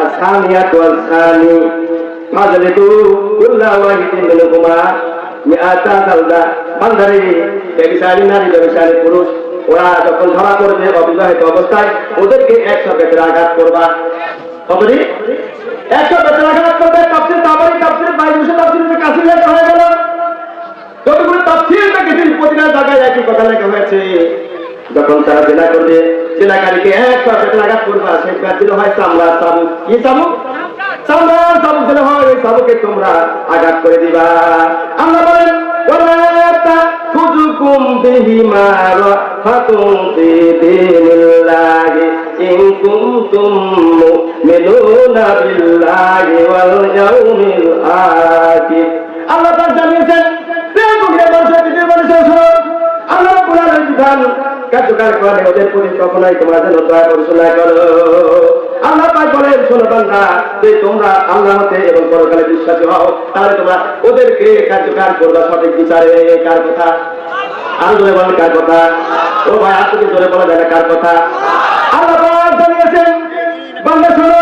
الثانية والثاني فاجلدوا كل واحد منهما মিআতা জালদা। বান্দারে ব্যভিচারী নারী ব্যভিচারী পুরুষ ওরা যখন ধরা পড়বে অবিবাহিত অবস্থায় ওদেরকে 100 বেতের আঘাত করবা। কতটি? 100 বেতের আঘাত করবে। তাফসীর তাবারী, তাফসীর বাইজুসে, তাফসীর কাসির লেখা হয়ে গেল। যতগুলো তাফসীর দেখেছেন প্রতিটা জায়গায় একই কথা লেখা হয়েছে। যখন তারা জেনা করবে, জেনাকারীকে 100 বেতের আঘাত করবা। সেই দিন হয় চামড়া চাবুক। কি চাবুক? চামড়া চাবুক দিলে হয়, ওই চাবুকে তোমরা আঘাত করে দিবা। আল্লাহ বলেন ওয়ালা তাখুযুকুম বিহিমা রাফাতুন ফি দীনিল্লাহি ইন কুনতুম মুমিনুনা বিল্লাহি ওয়াল ইয়াউমিল আখির। আল্লাহ পাক জানিয়েছেন আল্লাহ কোরআনের বিধান কার্যকর করে ওদের প্রতি কখনোই তোমরা যেন দয়া পরিচালনা করো। আল্লাহ পাক বলেন শোনো বান্দা, যে তোমরা আল্লাহতে এবং পরকালে বিশ্বাসী হও তাহলে তোমরা ওদেরকে কার্যকর করবা সঠিক বিচারে। কার কথা? আরো জোরে বলেন কার কথা? ও ভাই আপনি জোরে বলা যায় না কার কথা? আল্লাহ পাক জানিয়েছেন বান্দা শোনো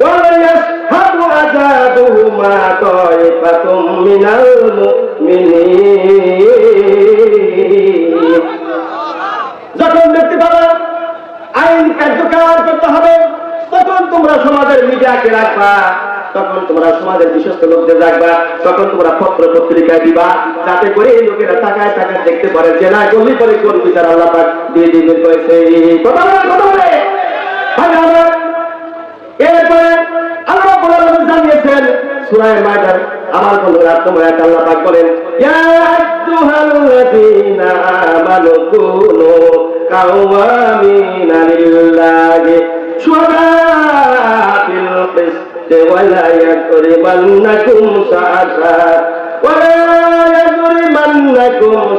ওয়ালায়াসহাদু আযাবুহুমা তায়ফাতুম মিনাল মুমিনিন। যখন দেখতে পাবে আইন কার্যকর করতে হবে তখন তোমরা সমাজের মিডিয়াকে রাখবা, তখন তোমরা সমাজের বিশ্বস্ত লোকদের রাখবা, তখন তোমরা পত্র পত্রিকায় দিবা যাতে করে এই লোকেরা টাকায় টাকায় দেখতে পারে যে না গলি পরে কোন বিচার আল্লাহ পাক দিয়ে দিবে কইছে। কথা বলে ভাই আমার এরপরে আল্লাহ কোরআনে জানিয়েছেন সূরা মাইদার আমার বন্ধুরা তোমরা আল্লাহ পাক বলেন ইয়া আইয়ুহাল্লাযীনা আমানু কুনু কাওয়ামিনা লিল্লাহি শুহাদা'a বিল কিসত ওয়া লা ইয়াজরিমান্নাকুম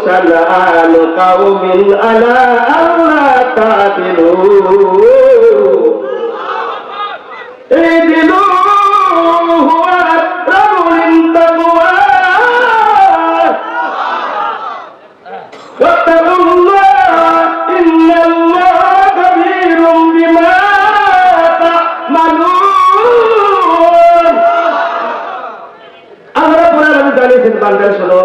শানাআনু কাওমিন আলা আল্লা তা'দিলু ইদিলু হুয়া আ'লামু বিত-তাকওয়া ওয়াত্তাকুল্লাহ ইন্নাল্লাহা খাবীরুম বিমা তা'মালুন। আমরা কোরআনে জানিয়েছেন বান্দা শোনো,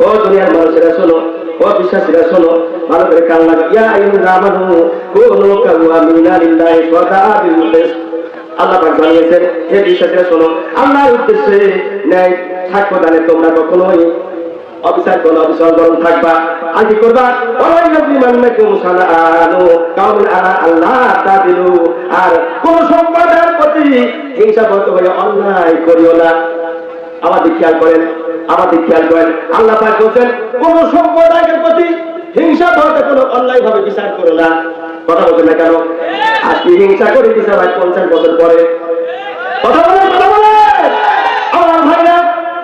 ও দুনিয়ার মানুষেরা শোনো, ও বিশ্বাসীরা শোনো, ভালো করে কান লাগা। ইয়া আইয়ুহাল্লাযীনা আমানু কুনু কাওয়ামিনা লিল্লাহি শুহাদা'a বিল কিসত। আল্লাহ পাক জানিয়েছেন হে বিশ্বাসীরা শোনো, আল্লাহর উদ্দেশ্যে ন্যায় সাক্ষ্য দানে তোমরা কখনোই অবিচার করো, অবিচার গরম থাকবা। আর কি করবা? ওয়ালাইয়াজরিমান্নাকুম শানাআনু কাওমিন আলা আল্লাহ তা'দিলু। আর কোন সম্প্রদায়ের প্রতি হিংসাবদ্ধ হয়ে অন্যায় করিও না। আমাদের খেয়াল করেন, আল্লাহ পাক বলেন কোন সম্প্রদায়ের প্রতি হিংসা ভাবে কোনো অন্যায় ভাবে বিচার করো না। কথা বলছেন না কেন? আজকে হিংসা করে বিচার হয় 50 বছর পরে। কথা বলে আমার ভাইরা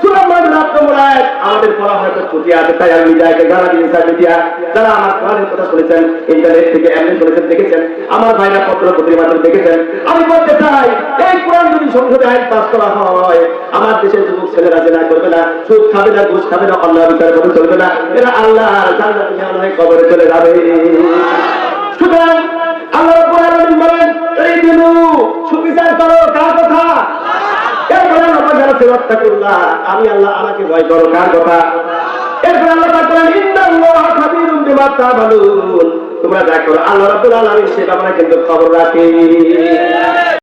সূরা মাইদার তোমরা আমাদের পড়া হয়তো ছুটি আছে তাই আমি যাইকে জানা দিয়েছি মিডিয়া যারা আমার কোরআনের কথা শুনেছেন ইন্টারনেট থেকে এমনি শুনেছেন দেখেছেন আমার ভাইরা পত্র পত্রিকার মাধ্যমে দেখেছেন। আমি বলতে চাই এই কোরআন যদি সংসদে আইন পাস করা হয় আমার দেশের যুবক ছেলেরা জেনা করবে না, সুদ খাবে না, ঘুষ খাবে না, অন্যায় বিচার করে চলবে না, এরা আল্লাহর জান্নাতে যাবে, কবরে চলে যাবে। সুতরাং আল্লাহ রাব্বুল আলামিন বলেন এই দিনু সুবিচার করো। কার কথা? এরপরে আল্লাহ যারা ফিরাত্তাকুল্লাহ আমি আল্লাহ আমাকে ভয় করো। কার কথা? এরপরে আল্লাহ পাক বলেন ইন্নাল্লাহা খাবীরুম বিমা তা'মালুন। তোমরা যা করো আল্লাহ রাব্বুল আলামিন সেটা আমরা কিন্তু খবর রাখি।